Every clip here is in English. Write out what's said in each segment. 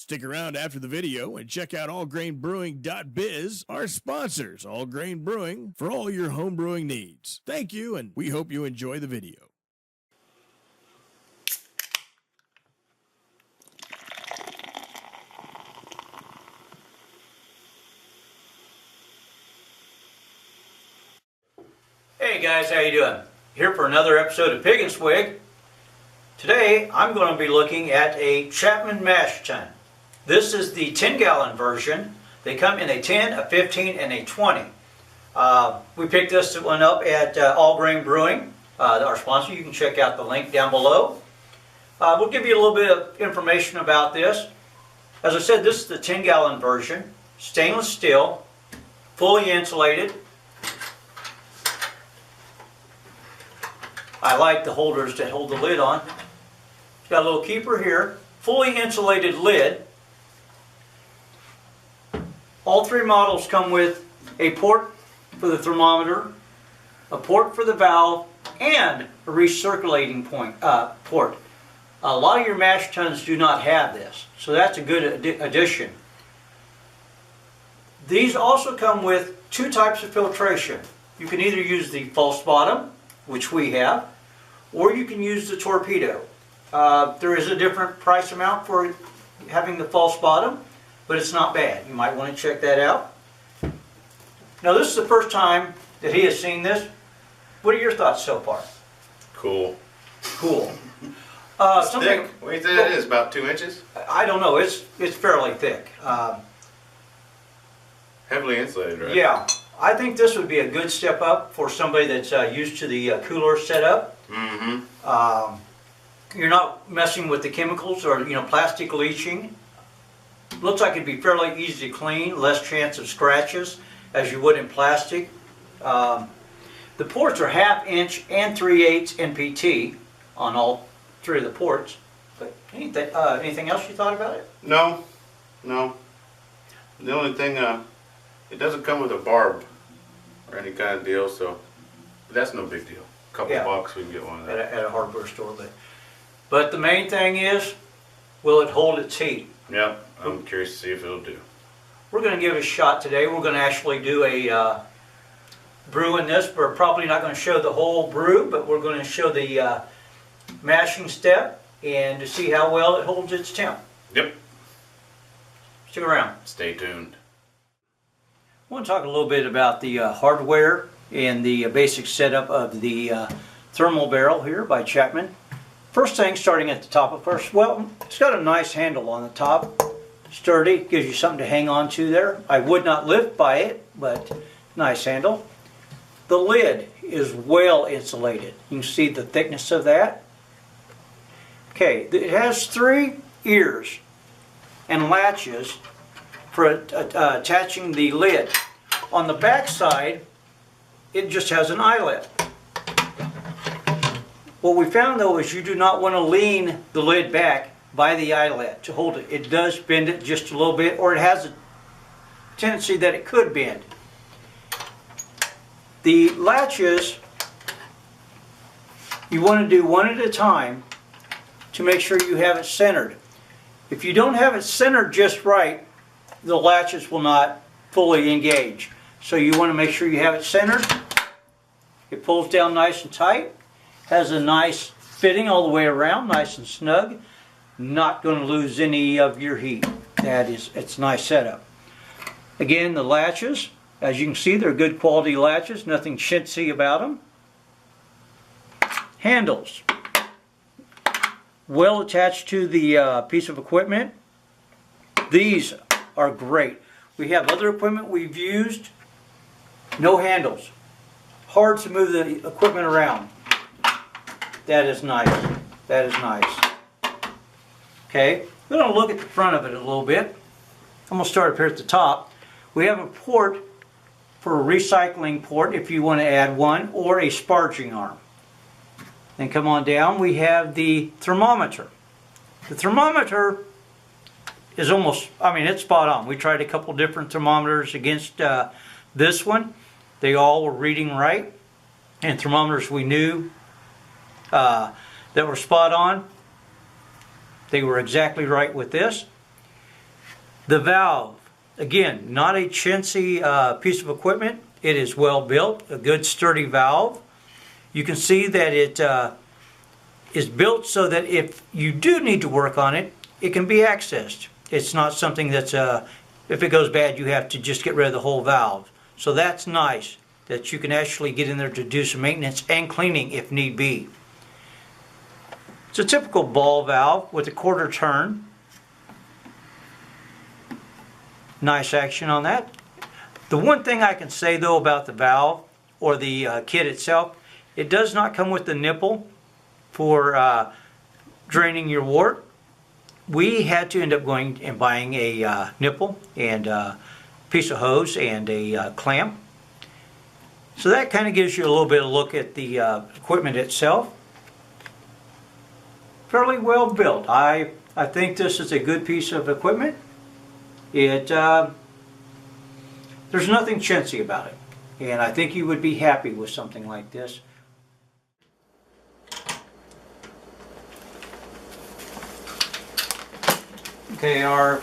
Stick around after the video and check out allgrainbrewing.biz, our sponsors, All Grain Brewing, for all your home brewing needs. Thank you, and we hope you enjoy the video. Hey guys, how you doing? Here for another episode of Pig and Swig. Today I'm going to be looking at a Chapman mash tun. This is the 10-gallon version. They come in a 10, a 15, and a 20. We picked this one up at All Grain Brewing, our sponsor. You can check out the link down below. We'll give you a little bit of information about this. As I said, this is the 10-gallon version. Stainless steel, fully insulated. I like the holders that hold the lid on. It's got a little keeper here. Fully insulated lid. All three models come with a port for the thermometer, a port for the valve, and a recirculating port. A lot of your mash tuns do not have this, so that's a good addition. These also come with two types of filtration. You can either use the false bottom, which we have, or you can use the torpedo. There is a different price amount for having the false bottom, but it's not bad. You might want to check that out. Now this is the first time that he has seen this. What are your thoughts so far? Cool. Cool. It's thick. What do you think it is? About 2 inches? I don't know. It's fairly thick. Heavily insulated, right? Yeah. I think this would be a good step up for somebody that's used to the cooler setup. Mm-hmm. You're not messing with the chemicals or plastic leaching. Looks like it'd be fairly easy to clean, less chance of scratches as you would in plastic. The ports are 1/2 inch and 3/8 NPT on all three of the ports. But anything else you thought about it? No. The only thing, it doesn't come with a barb or any kind of deal, so that's no big deal. A couple bucks, we can get one of that. At a hardware store. But the main thing is, will it hold its heat? Yep, I'm curious to see if it'll do. We're going to give it a shot today. We're going to actually do a brew in this. We're probably not going to show the whole brew, but we're going to show the mashing step and to see how well it holds its temp. Yep. Stick around. Stay tuned. I want to talk a little bit about the hardware and the basic setup of the thermal barrel here by Chapman. First thing, starting at the top of first, well, it's got a nice handle on the top. Sturdy, gives you something to hang on to there. I would not lift by it, but nice handle. The lid is well insulated. You can see the thickness of that. Okay, it has 3 ears and latches for attaching the lid. On the back side, it just has an eyelet. What we found though is you do not want to lean the lid back by the eyelet to hold it. It does bend it just a little bit, or it has a tendency that it could bend. The latches, you want to do one at a time to make sure you have it centered. If you don't have it centered just right, the latches will not fully engage. So you want to make sure you have it centered. It pulls down nice and tight. Has a nice fitting all the way around, nice and snug. Not going to lose any of your heat. It's a nice setup. Again, the latches, as you can see, they're good quality latches, nothing chintzy about them. Handles, well attached to the piece of equipment. These are great. We have other equipment we've used, no handles. Hard to move the equipment around. That is nice. That is nice. Okay, we're going to look at the front of it a little bit. I'm going to start up here at the top. We have a port for a recycling port if you want to add one, or a sparging arm. Then come on down, we have the thermometer. The thermometer is it's spot on. We tried a couple different thermometers against this one. They all were reading right. And thermometers we knew that were spot on. They were exactly right with this. The valve, again, not a chintzy piece of equipment. It is well built, a good sturdy valve. You can see that it is built so that if you do need to work on it, it can be accessed. It's not something that's, if it goes bad, you have to just get rid of the whole valve. So that's nice, that you can actually get in there to do some maintenance and cleaning if need be. It's a typical ball valve with a quarter turn. Nice action on that. The one thing I can say though about the valve or the kit itself, it does not come with the nipple for draining your wort. We had to end up going and buying a nipple and a piece of hose and a clamp. So that kind of gives you a little bit of a look at the equipment itself. Fairly well built. I think this is a good piece of equipment. There's nothing chintzy about it, and I think you would be happy with something like this. Okay, our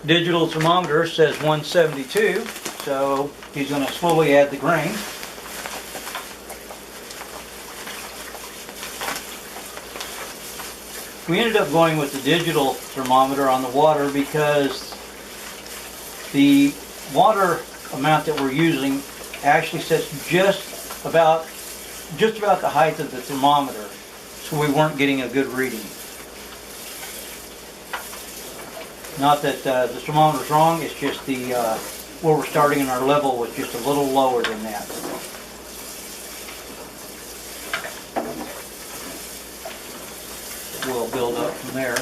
digital thermometer says 172, so he's going to slowly add the grain. We ended up going with the digital thermometer on the water because the water amount that we're using actually sets just about the height of the thermometer, so we weren't getting a good reading. Not that the thermometer's wrong, it's just the where we're starting in our level was just a little lower than that. We'll build up from there.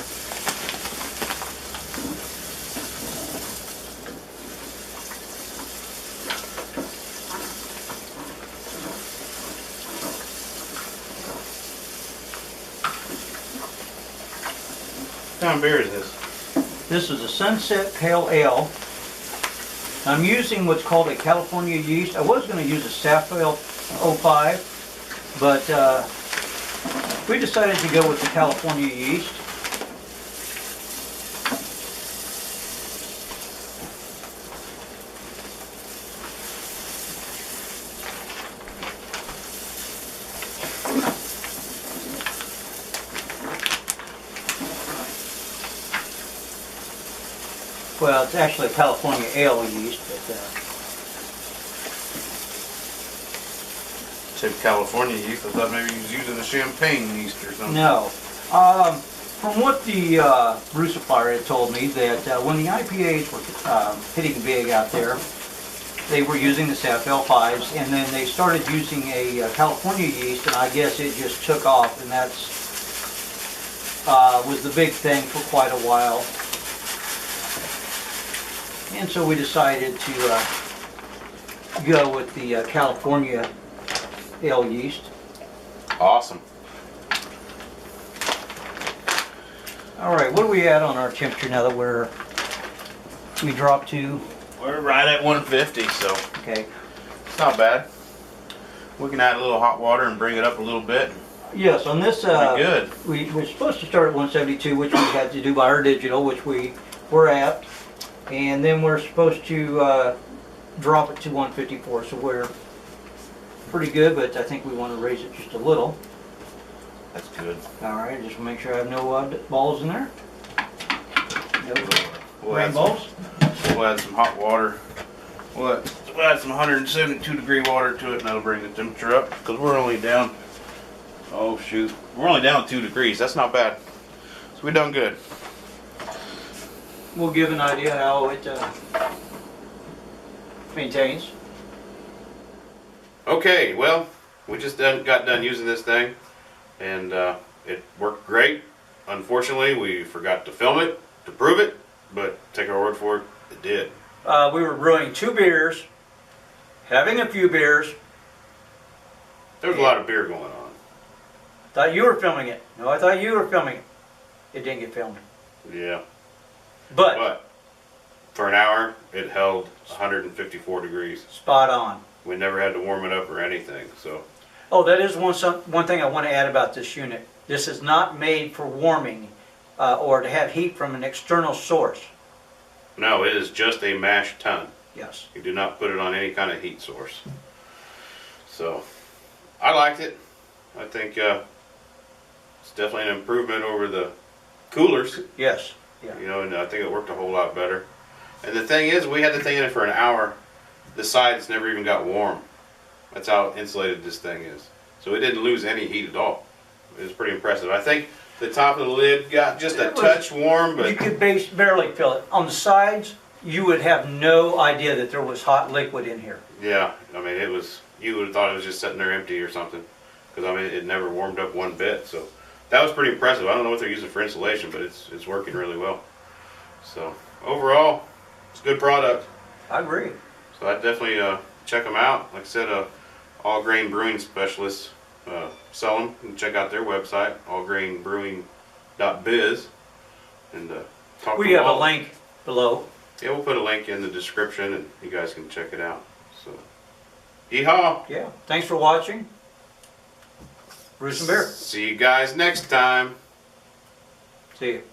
What kind of beer is this? This is a Sunset Pale Ale. I'm using what's called a California yeast. I was going to use a Sapphire 05, but we decided to go with the California yeast. Well, it's actually a California ale yeast, but Said California yeast. I thought maybe he was using a champagne yeast or something. no. From what the brew supplier had told me, that when the IPAs were hitting big out there, they were using the Sapphire 5s, and then they started using a California yeast, and I guess it just took off, and that's was the big thing for quite a while. And so we decided to go with the California ale yeast. Awesome. All right, what are we at on our temperature now that we dropped to? We're right at 150, so Okay. it's not bad. We can add a little hot water and bring it up a little bit. Yes, on this, Pretty good. we're supposed to start at 172, which we had to do by our digital, which we were at. And then we're supposed to drop it to 154, so we're pretty good, but I think we want to raise it just a little. That's good. All right, just make sure I have no balls in there. No We'll grain add balls. We'll add some hot water. We'll add some 172 degree water to it, and that'll bring the temperature up. Because we're only down, oh shoot, we're only down 2 degrees. That's not bad. So we done good. We'll give an idea how it maintains. Okay, well, we just got done using this thing, and it worked great. Unfortunately, we forgot to film it to prove it, but take our word for it, it did. We were brewing 2 beers, having a few beers. There was a lot of beer going on. Thought you were filming it. No, I thought you were filming it. It didn't get filmed. Yeah. But for an hour, it held 154 degrees. spot on. We never had to warm it up or anything, so. Oh, that is one thing I want to add about this unit. This is not made for warming or to have heat from an external source. No, it is just a mash tun. Yes. You do not put it on any kind of heat source. So, I liked it. I think it's definitely an improvement over the coolers. Yes. Yeah. You know, and I think it worked a whole lot better. And the thing is, we had the thing in it for an hour. The sides never even got warm. That's how insulated this thing is. So it didn't lose any heat at all. It was pretty impressive. I think the top of the lid got just a touch warm, but you could barely feel it. On the sides, you would have no idea that there was hot liquid in here. yeah, I mean, it was, you would have thought it was just sitting there empty or something. Because, I mean, it never warmed up one bit. So that was pretty impressive. I don't know what they're using for insulation, but it's working really well. So overall, it's a good product. I agree. So I definitely check them out. Like I said, All Grain Brewing Specialists sell them. You can check out their website, allgrainbrewing.biz, and talk to We them have a all. link below. Yeah, we'll put a link in the description, and you guys can check it out. So, yeehaw! Yeah. Thanks for watching. Brew some beer. See you guys next time. See you.